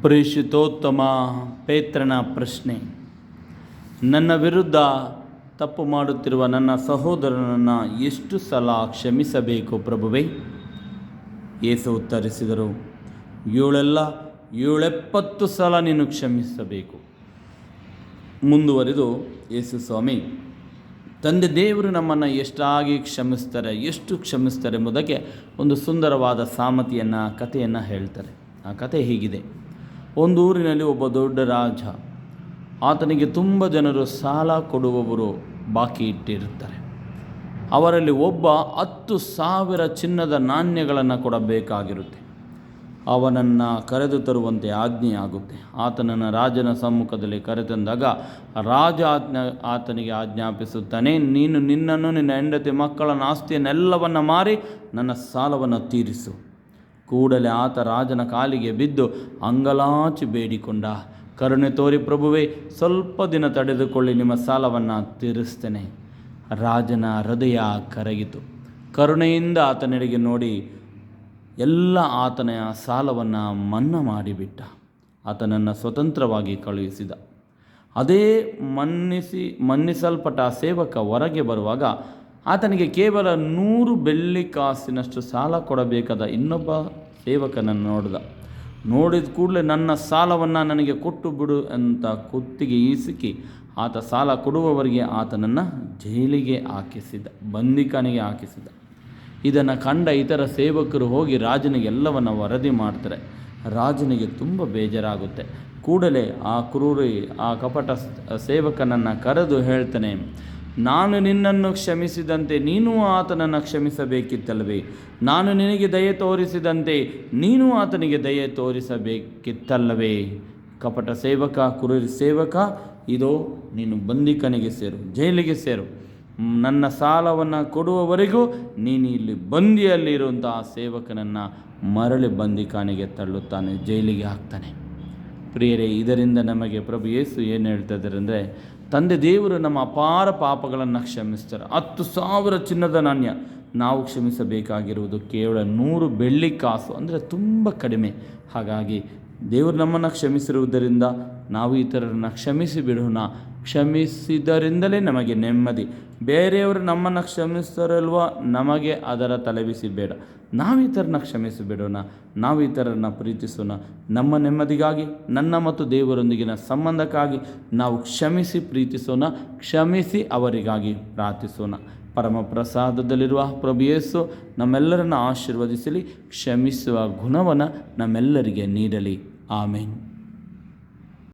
ಪರಿಶುದ್ಧೋತ್ತಮ ಪೇತ್ರನ ಪ್ರಶ್ನೆ. ನನ್ನ ವಿರುದ್ಧ ತಪ್ಪು ಮಾಡುತ್ತಿರುವ ನನ್ನ ಸಹೋದರನನ್ನು ಎಷ್ಟು ಸಲ ಕ್ಷಮಿಸಬೇಕು ಪ್ರಭುವೇ? ಯೇಸು ಉತ್ತರಿಸಿದರು, 770 ಸಲ ನೀನು ಕ್ಷಮಿಸಬೇಕು. ಮುಂದುವರೆದು ಯೇಸು ಸ್ವಾಮಿ, ತಂದೆ ದೇವರು ನಮ್ಮನ್ನು ಎಷ್ಟು ಕ್ಷಮಿಸ್ತಾರೆ ಎಂಬುದಕ್ಕೆ ಒಂದು ಸುಂದರವಾದ ಕಥೆಯನ್ನು ಹೇಳ್ತಾರೆ. ಆ ಕಥೆ ಹೀಗಿದೆ. ಒಂದು ಊರಿನಲ್ಲಿ ಒಬ್ಬ ದೊಡ್ಡ ರಾಜ, ಆತನಿಗೆ ತುಂಬ ಜನರು ಸಾಲ ಕೊಡುವವರು ಬಾಕಿ ಇಟ್ಟಿರುತ್ತಾರೆ. ಅವರಲ್ಲಿ ಒಬ್ಬ 10,000 ಚಿನ್ನದ ನಾಣ್ಯಗಳನ್ನು ಕೊಡಬೇಕಾಗಿರುತ್ತೆ. ಅವನನ್ನು ಕರೆದು ತರುವಂತೆ ಆಜ್ಞೆಯಾಗುತ್ತೆ. ಆತನನ್ನು ರಾಜನ ಸಮ್ಮುಖದಲ್ಲಿ ಕರೆತಂದಾಗ ರಾಜ ಆತನಿಗೆ ಆಜ್ಞಾಪಿಸುತ್ತಾನೆ, ನೀನು ನಿನ್ನನ್ನು, ನಿನ್ನ ಹೆಂಡತಿ ಮಕ್ಕಳನ್ನು, ಆಸ್ತಿಯನ್ನೆಲ್ಲವನ್ನು ಮಾರಿ ನನ್ನ ಸಾಲವನ್ನು ತೀರಿಸು. ಕೂಡಲೇ ಆತ ರಾಜನ ಕಾಲಿಗೆ ಬಿದ್ದು ಅಂಗಲಾಚಿ ಬೇಡಿಕೊಂಡ, ಕರುಣೆ ತೋರಿ ಪ್ರಭುವೇ, ಸ್ವಲ್ಪ ದಿನ ತಡೆದುಕೊಳ್ಳಿ, ನಿಮ್ಮ ಸಾಲವನ್ನು ತೀರಿಸ್ತೇನೆ. ರಾಜನ ಹೃದಯ ಕರಗಿತು. ಕರುಣೆಯಿಂದ ಆತನೆಡೆಗೆ ನೋಡಿ ಎಲ್ಲ ಆತನ ಸಾಲವನ್ನು ಮನ್ನಾ ಮಾಡಿಬಿಟ್ಟ. ಆತನನ್ನು ಸ್ವತಂತ್ರವಾಗಿ ಕಳುಹಿಸಿದ. ಅದೇ ಮನ್ನಿಸಲ್ಪಟ್ಟ ಸೇವಕ ಹೊರಗೆ ಬರುವಾಗ ಆತನಿಗೆ ಕೇವಲ 100 ಬೆಳ್ಳಿ ಕಾಸಿನಷ್ಟು ಸಾಲ ಕೊಡಬೇಕಾದ ಇನ್ನೊಬ್ಬ ಸೇವಕನನ್ನು ನೋಡಿದ ಕೂಡಲೇ ನನ್ನ ಸಾಲವನ್ನು ನನಗೆ ಕೊಟ್ಟು ಬಿಡು ಅಂತ ಕುತ್ತಿಗೆ ಈಸಿಕಿ ಆತ ಸಾಲ ಕೊಡುವವರಿಗೆ ಆತನನ್ನು ಜೈಲಿಗೆ ಹಾಕಿಸಿದ, ಬಂದಿಖಾನೆಗೆ ಹಾಕಿಸಿದ. ಇದನ್ನು ಕಂಡ ಇತರ ಸೇವಕರು ಹೋಗಿ ರಾಜನಿಗೆ ಎಲ್ಲವನ್ನು ವರದಿ ಮಾಡ್ತಾರೆ. ರಾಜನಿಗೆ ತುಂಬ ಬೇಜಾರಾಗುತ್ತೆ. ಕೂಡಲೇ ಆ ಕಪಟ ಸೇವಕನನ್ನು ಕರೆದು ಹೇಳ್ತಾನೆ, ನಾನು ನಿನ್ನನ್ನು ಕ್ಷಮಿಸಿದಂತೆ ನೀನು ಆತನನ್ನು ಕ್ಷಮಿಸಬೇಕಿತ್ತಲ್ಲವೇ? ನಾನು ನಿನಗೆ ದಯೆ ತೋರಿಸಿದಂತೆ ನೀನು ಆತನಿಗೆ ದಯೆ ತೋರಿಸಬೇಕಿತ್ತಲ್ಲವೇ? ಕಪಟ ಸೇವಕ, ಕುರುರಿ ಸೇವಕ, ಇದೋ ನೀನು ಬಂದಿಖಾನೆಗೆ ಸೇರು, ಜೈಲಿಗೆ ಸೇರು. ನನ್ನ ಸಾಲವನ್ನು ಕೊಡುವವರೆಗೂ ನೀನು ಇಲ್ಲಿ ಬಂದಿಯಲ್ಲಿ ಇರುವಂಥ ಆ ಸೇವಕನನ್ನು ಮರಳಿ ಬಂದಿಖಾನೆಗೆ ತಳ್ಳುತ್ತಾನೆ, ಜೈಲಿಗೆ ಹಾಕ್ತಾನೆ. ಪ್ರಿಯರೇ, ಇದರಿಂದ ನಮಗೆ ಪ್ರಭು ಯೇಸು ಏನು ಹೇಳ್ತಾ ಇದ್ದಾರೆ ಅಂದರೆ, ತಂದೆ ದೇವರು ನಮ್ಮ ಅಪಾರ ಪಾಪಗಳನ್ನು ಕ್ಷಮಿಸ್ತಾರೆ. 10,000 ಚಿನ್ನದ ನಾಣ್ಯ. ನಾವು ಕ್ಷಮಿಸಬೇಕಾಗಿರುವುದು ಕೇವಲ 100 ಬೆಳ್ಳಿ ಕಾಸು, ಅಂದರೆ ತುಂಬ ಕಡಿಮೆ. ಹಾಗಾಗಿ ದೇವರು ನಮ್ಮನ್ನು ಕ್ಷಮಿಸಿರುವುದರಿಂದ ನಾವು ಇತರರನ್ನು ಕ್ಷಮಿಸಿ ಬಿಡೋಣ. ಕ್ಷಮಿಸಿದರಿಂದಲೇ ನಮಗೆ ನೆಮ್ಮದಿ. ಬೇರೆಯವರು ನಮ್ಮನ್ನು ಕ್ಷಮಿಸ್ತಾರಲ್ವ, ನಮಗೆ ಅದರ ತಲೆಬಿಸಿ ಬೇಡ. ನಾವು ಇತರನ್ನ ಕ್ಷಮಿಸಿ ಬಿಡೋಣ, ನಾವು ಇತರರನ್ನ ಪ್ರೀತಿಸೋಣ. ನಮ್ಮ ನೆಮ್ಮದಿಗಾಗಿ, ನನ್ನ ಮತ್ತು ದೇವರೊಂದಿಗಿನ ಸಂಬಂಧಕ್ಕಾಗಿ ನಾವು ಕ್ಷಮಿಸಿ ಪ್ರೀತಿಸೋಣ, ಕ್ಷಮಿಸಿ ಅವರಿಗಾಗಿ ಪ್ರಾರ್ಥಿಸೋಣ. ಪರಮ ಪ್ರಸಾದದಲ್ಲಿರುವ ಪ್ರಭು ಯೇಸು ನಮ್ಮೆಲ್ಲರನ್ನು ಆಶೀರ್ವದಿಸಲಿ, ಕ್ಷಮಿಸುವ ಗುಣವನ್ನು ನಮ್ಮೆಲ್ಲರಿಗೆ ನೀಡಲಿ. ಆಮೇನ್.